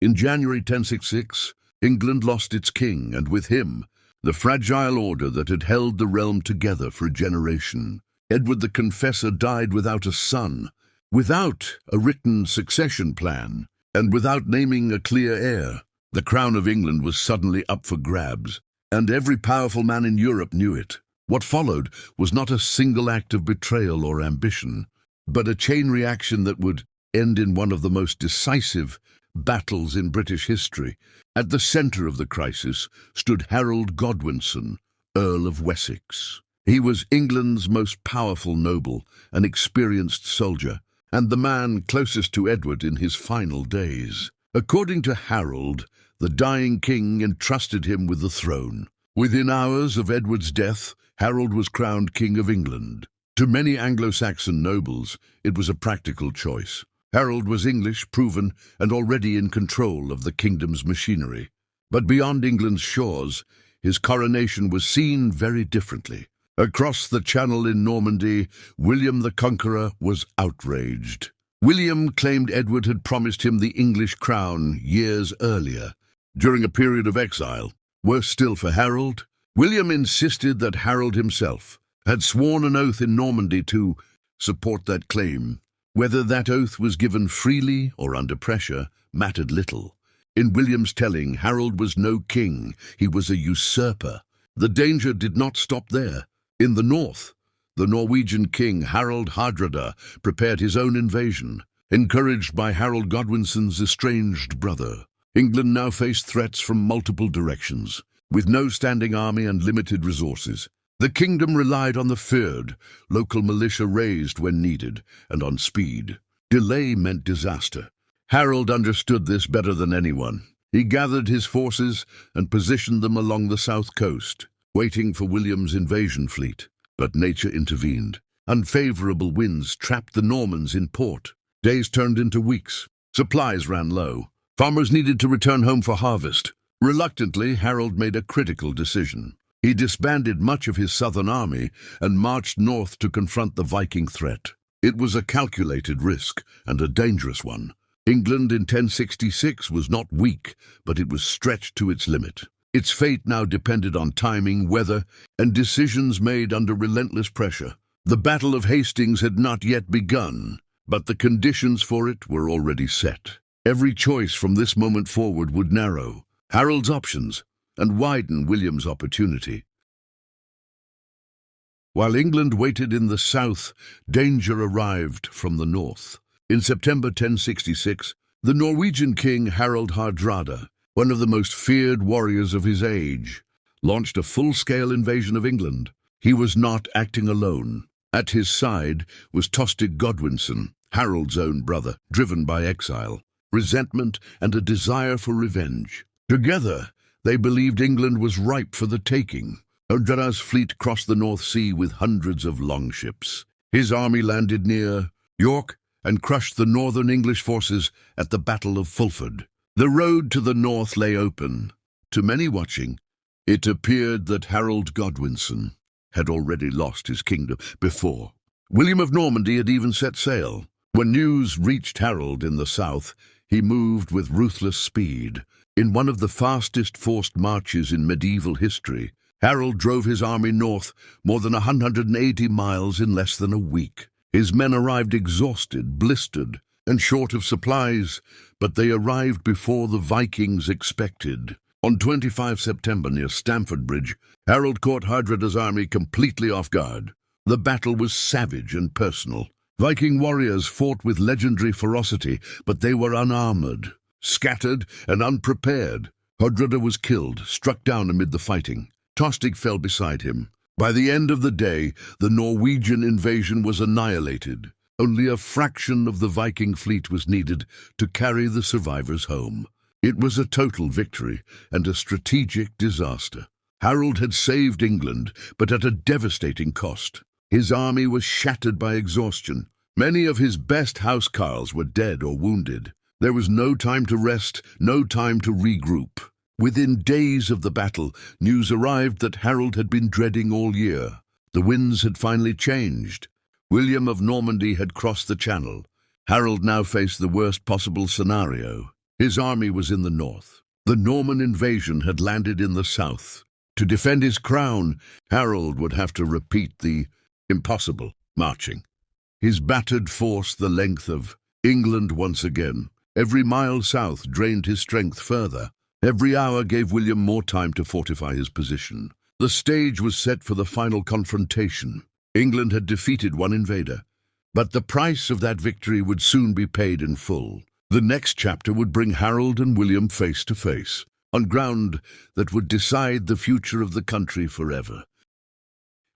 In January 1066, England lost its king, and with him, the fragile order that had held the realm together for a generation. Edward the Confessor died without a son, without a written succession plan, and without naming a clear heir. The crown of England was suddenly up for grabs, and every powerful man in Europe knew it. What followed was not a single act of betrayal or ambition, but a chain reaction that would end in one of the most decisive battles in British history. At the centre of the crisis stood Harold Godwinson, Earl of Wessex. He was England's most powerful noble, an experienced soldier, and the man closest to Edward in his final days. According to Harold, the dying king entrusted him with the throne. Within hours of Edward's death, Harold was crowned King of England. To many Anglo-Saxon nobles, it was a practical choice. Harold was English, proven, and already in control of the kingdom's machinery. But beyond England's shores, his coronation was seen very differently. Across the Channel in Normandy, William the Conqueror was outraged. William claimed Edward had promised him the English crown years earlier, during a period of exile. Worse still for Harold, William insisted that Harold himself had sworn an oath in Normandy to support that claim. Whether that oath was given freely or under pressure mattered little. In William's telling, Harold was no king, he was a usurper. The danger did not stop there. In the north, the Norwegian king Harald Hardrada prepared his own invasion. Encouraged by Harold Godwinson's estranged brother, England now faced threats from multiple directions. With no standing army and limited resources, the kingdom relied on the fyrd, local militia raised when needed, and on speed. Delay meant disaster. Harold understood this better than anyone. He gathered his forces and positioned them along the south coast, waiting for William's invasion fleet. But nature intervened. Unfavorable winds trapped the Normans in port. Days turned into weeks. Supplies ran low. Farmers needed to return home for harvest. Reluctantly, Harold made a critical decision. He disbanded much of his southern army and marched north to confront the Viking threat. It was a calculated risk, and a dangerous one. England in 1066 was not weak, but it was stretched to its limit. Its fate now depended on timing, weather, and decisions made under relentless pressure. The Battle of Hastings had not yet begun, but the conditions for it were already set. Every choice from this moment forward would narrow Harold's options and widen William's opportunity. While England waited in the south, danger arrived from the north. In September 1066, the Norwegian king Harald Hardrada, one of the most feared warriors of his age, launched a full-scale invasion of England. He was not acting alone. At his side was Tostig Godwinson, Harold's own brother, driven by exile, resentment, and a desire for revenge. Together, they believed England was ripe for the taking. Hardrada's fleet crossed the North Sea with hundreds of longships. His army landed near York and crushed the northern English forces at the Battle of Fulford. The road to the north lay open. To many watching, it appeared that Harold Godwinson had already lost his kingdom before. William of Normandy had even set sail. When news reached Harold in the south, he moved with ruthless speed. In one of the fastest forced marches in medieval history, Harold drove his army north more than 180 miles in less than a week. His men arrived exhausted, blistered, and short of supplies, but they arrived before the Vikings expected. On 25 September, near Stamford Bridge, Harold caught Hardrada's army completely off guard. The battle was savage and personal. Viking warriors fought with legendary ferocity, but they were unarmored, scattered, and unprepared. Hardrada was killed, struck down amid the fighting. Tostig fell beside him. By the end of the day, the Norwegian invasion was annihilated. Only a fraction of the Viking fleet was needed to carry the survivors home. It was a total victory and a strategic disaster. Harold had saved England, but at a devastating cost. His army was shattered by exhaustion. Many of his best housecarls were dead or wounded. There was no time to rest, no time to regroup. Within days of the battle, news arrived that Harold had been dreading all year. The winds had finally changed. William of Normandy had crossed the Channel. Harold now faced the worst possible scenario. His army was in the north. The Norman invasion had landed in the south. To defend his crown, Harold would have to repeat the impossible marching. His battered force the length of England once again. Every mile south drained his strength further. Every hour gave William more time to fortify his position. The stage was set for the final confrontation. England had defeated one invader, but the price of that victory would soon be paid in full. The next chapter would bring Harold and William face to face, on ground that would decide the future of the country forever.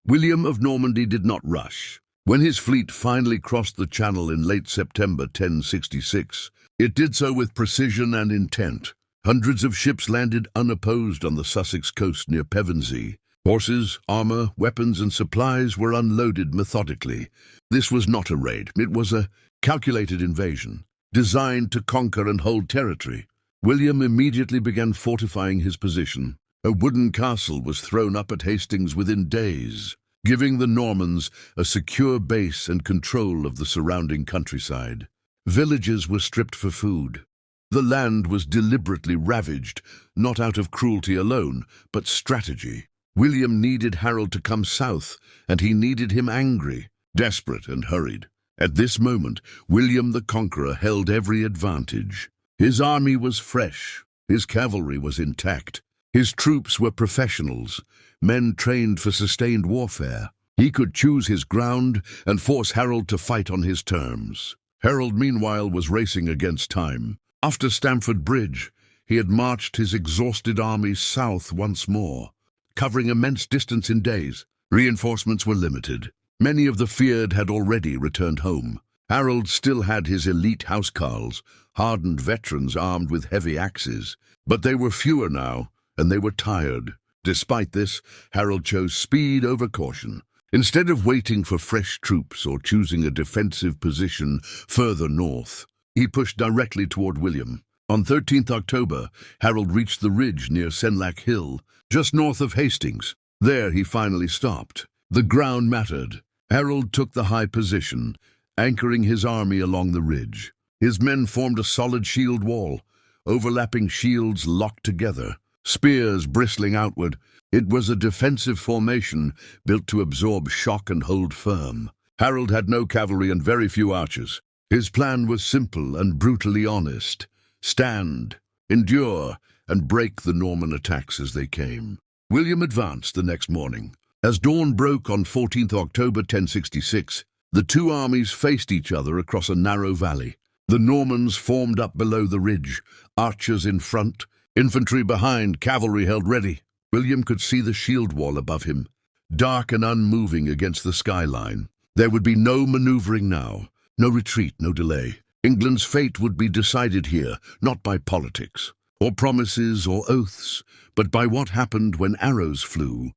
William of Normandy did not rush. When his fleet finally crossed the Channel in late September 1066, it did so with precision and intent. Hundreds of ships landed unopposed on the Sussex coast near Pevensey. Horses, armor, weapons, and supplies were unloaded methodically. This was not a raid. It was a calculated invasion, designed to conquer and hold territory. William immediately began fortifying his position. A wooden castle was thrown up at Hastings within days, giving the Normans a secure base and control of the surrounding countryside. Villages were stripped for food. The land was deliberately ravaged, not out of cruelty alone, but strategy. William needed Harold to come south, and he needed him angry, desperate, and hurried. At this moment, William the Conqueror held every advantage. His army was fresh, his cavalry was intact, his troops were professionals, men trained for sustained warfare. He could choose his ground and force Harold to fight on his terms. Harold, meanwhile, was racing against time. After Stamford Bridge, he had marched his exhausted army south once more, covering immense distance in days. Reinforcements were limited. Many of the feared had already returned home. Harold still had his elite housecarls, hardened veterans armed with heavy axes, but they were fewer now, and they were tired. Despite this, Harold chose speed over caution. Instead of waiting for fresh troops or choosing a defensive position further north, he pushed directly toward William. On 13th October, Harold reached the ridge near Senlac Hill, just north of Hastings. There he finally stopped. The ground mattered. Harold took the high position, anchoring his army along the ridge. His men formed a solid shield wall, overlapping shields locked together, spears bristling outward. It was a defensive formation built to absorb shock and hold firm. Harold had no cavalry and very few archers. His plan was simple and brutally honest. Stand, endure, and break the Norman attacks as they came. William advanced the next morning. As dawn broke on 14th October 1066, the two armies faced each other across a narrow valley. The Normans formed up below the ridge, archers in front, infantry behind, cavalry held ready. William could see the shield wall above him, dark and unmoving against the skyline. There would be no maneuvering now, no retreat, no delay. England's fate would be decided here, not by politics, or promises or oaths, but by what happened when arrows flew,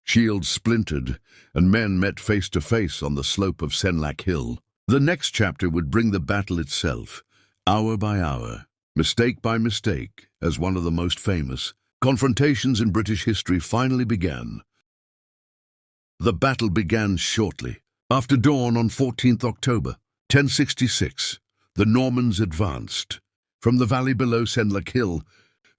shields splintered, and men met face to face on the slope of Senlac Hill. The next chapter would bring the battle itself, hour by hour, mistake by mistake, as one of the most famous confrontations in British history finally began. The battle began shortly. After dawn on 14th October, 1066, the Normans advanced from the valley below Senlac Hill,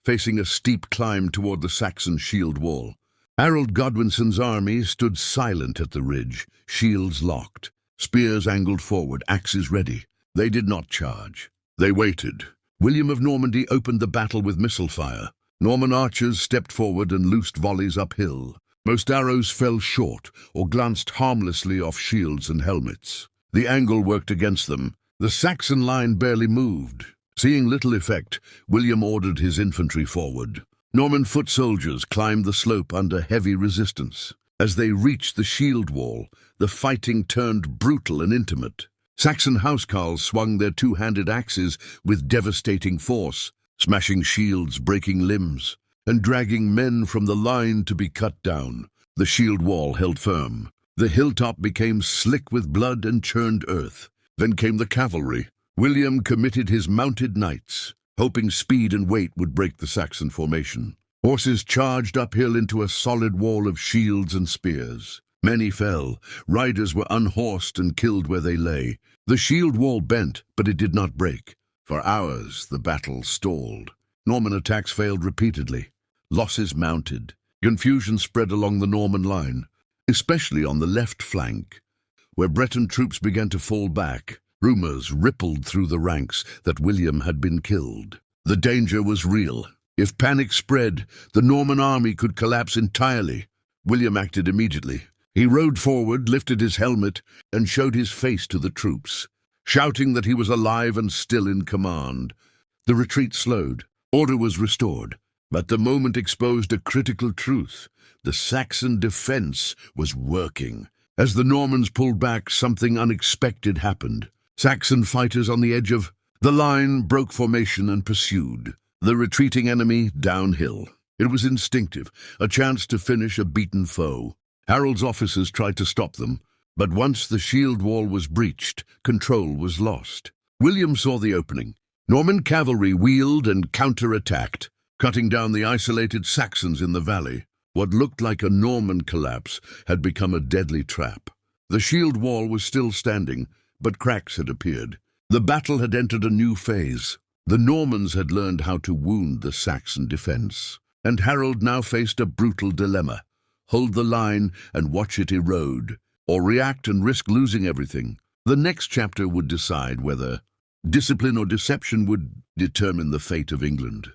facing a steep climb toward the Saxon shield wall. Harold Godwinson's army stood silent at the ridge, shields locked, spears angled forward, axes ready. They did not charge. They waited. William of Normandy opened the battle with missile fire. Norman archers stepped forward and loosed volleys uphill. Most arrows fell short or glanced harmlessly off shields and helmets. The angle worked against them. The Saxon line barely moved. Seeing little effect, William ordered his infantry forward. Norman foot soldiers climbed the slope under heavy resistance. As they reached the shield wall, the fighting turned brutal and intimate. Saxon housecarls swung their two-handed axes with devastating force, smashing shields, breaking limbs, and dragging men from the line to be cut down. The shield wall held firm. The hilltop became slick with blood and churned earth. Then came the cavalry. William committed his mounted knights, hoping speed and weight would break the Saxon formation. Horses charged uphill into a solid wall of shields and spears. Many fell. Riders were unhorsed and killed where they lay. The shield wall bent, but it did not break. For hours, the battle stalled. Norman attacks failed repeatedly. Losses mounted. Confusion spread along the Norman line, especially on the left flank. Where Breton troops began to fall back, rumors rippled through the ranks that William had been killed. The danger was real. If panic spread, the Norman army could collapse entirely. William acted immediately. He rode forward, lifted his helmet, and showed his face to the troops, shouting that he was alive and still in command. The retreat slowed. Order was restored. But the moment exposed a critical truth. The Saxon defense was working. As the Normans pulled back, something unexpected happened. Saxon fighters on the edge of the line broke formation and pursued the retreating enemy downhill. It was instinctive, a chance to finish a beaten foe. Harold's officers tried to stop them, but once the shield wall was breached, control was lost. William saw the opening. Norman cavalry wheeled and counterattacked, cutting down the isolated Saxons in the valley. What looked like a Norman collapse had become a deadly trap. The shield wall was still standing, but cracks had appeared. The battle had entered a new phase. The Normans had learned how to wound the Saxon defense, and Harold now faced a brutal dilemma. Hold the line and watch it erode, or react and risk losing everything. The next chapter would decide whether discipline or deception would determine the fate of England.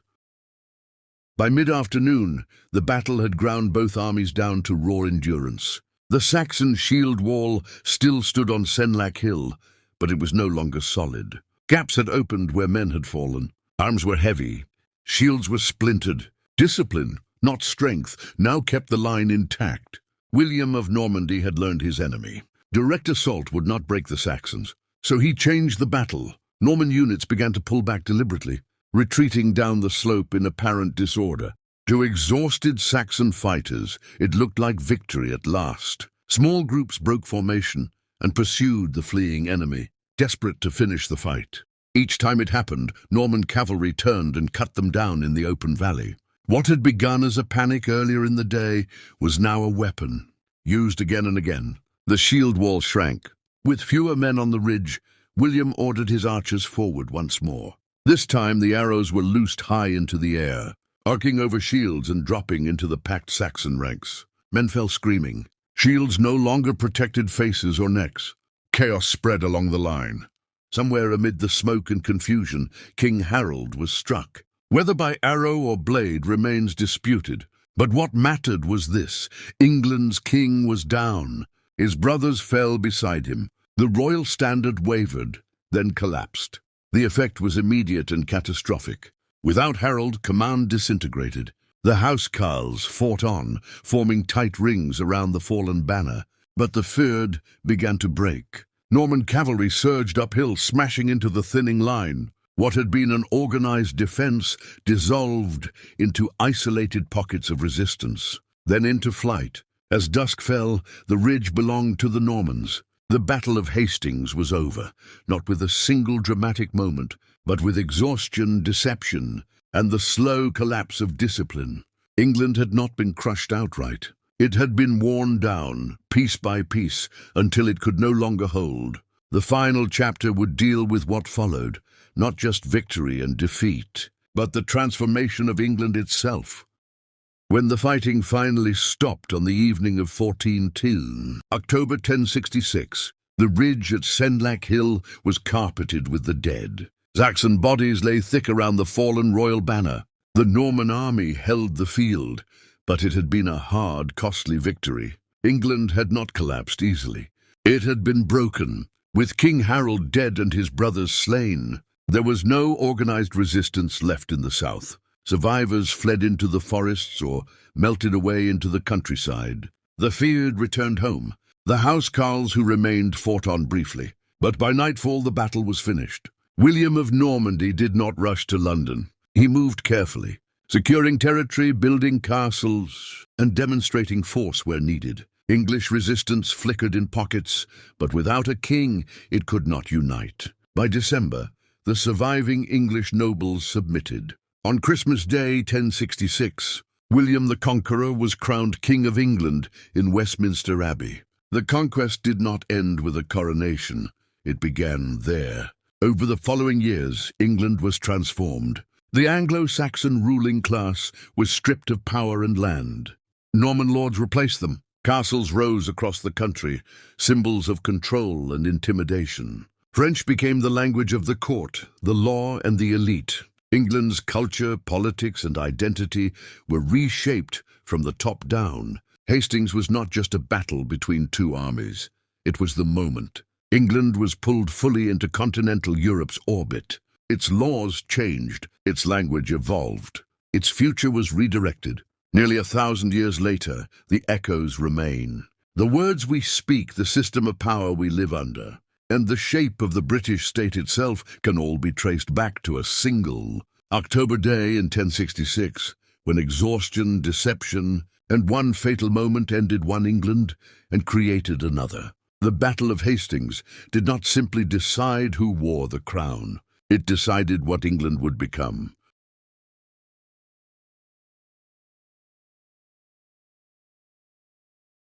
By mid-afternoon, the battle had ground both armies down to raw endurance. The Saxon shield wall still stood on Senlac Hill, but it was no longer solid. Gaps had opened where men had fallen. Arms were heavy. Shields were splintered. Discipline, not strength, now kept the line intact. William of Normandy had learned his enemy. Direct assault would not break the Saxons, so he changed the battle. Norman units began to pull back deliberately, retreating down the slope in apparent disorder. To exhausted Saxon fighters, it looked like victory at last. Small groups broke formation and pursued the fleeing enemy, desperate to finish the fight. Each time it happened, Norman cavalry turned and cut them down in the open valley. What had begun as a panic earlier in the day was now a weapon, used again and again. The shield wall shrank. With fewer men on the ridge, William ordered his archers forward once more. This time the arrows were loosed high into the air, arcing over shields and dropping into the packed Saxon ranks. Men fell screaming. Shields no longer protected faces or necks. Chaos spread along the line. Somewhere amid the smoke and confusion, King Harold was struck. Whether by arrow or blade remains disputed, but what mattered was this: England's king was down. His brothers fell beside him. The royal standard wavered, then collapsed. The effect was immediate and catastrophic. Without Harold, command disintegrated. The housecarls fought on, forming tight rings around the fallen banner. But the fyrd began to break. Norman cavalry surged uphill, smashing into the thinning line. What had been an organized defense dissolved into isolated pockets of resistance, then into flight. As dusk fell, the ridge belonged to the Normans. The Battle of Hastings was over, not with a single dramatic moment, but with exhaustion, deception, and the slow collapse of discipline. England had not been crushed outright. It had been worn down, piece by piece, until it could no longer hold. The final chapter would deal with what followed, not just victory and defeat, but the transformation of England itself. When the fighting finally stopped on the evening of October 1066, the ridge at Senlac Hill was carpeted with the dead. Saxon bodies lay thick around the fallen royal banner. The Norman army held the field, but it had been a hard, costly victory. England had not collapsed easily. It had been broken. With King Harold dead and his brothers slain, there was no organized resistance left in the south. Survivors fled into the forests or melted away into the countryside. The feared returned home. The housecarls who remained fought on briefly, but by nightfall the battle was finished. William of Normandy did not rush to London. He moved carefully, securing territory, building castles, and demonstrating force where needed. English resistance flickered in pockets, but without a king it could not unite. By December, the surviving English nobles submitted. On Christmas Day 1066, William the Conqueror was crowned King of England in Westminster Abbey. The conquest did not end with a coronation. It began there. Over the following years, England was transformed. The Anglo-Saxon ruling class was stripped of power and land. Norman lords replaced them. Castles rose across the country, symbols of control and intimidation. French became the language of the court, the law, and the elite. England's culture, politics, and identity were reshaped from the top down. Hastings was not just a battle between two armies. It was the moment. England was pulled fully into continental Europe's orbit. Its laws changed, its language evolved, its future was redirected. Nearly 1,000 years later, the echoes remain. The words we speak, the system of power we live under, and the shape of the British state itself can all be traced back to a single October day in 1066, when exhaustion, deception, and one fatal moment ended one England and created another. The Battle of Hastings did not simply decide who wore the crown. It decided what England would become.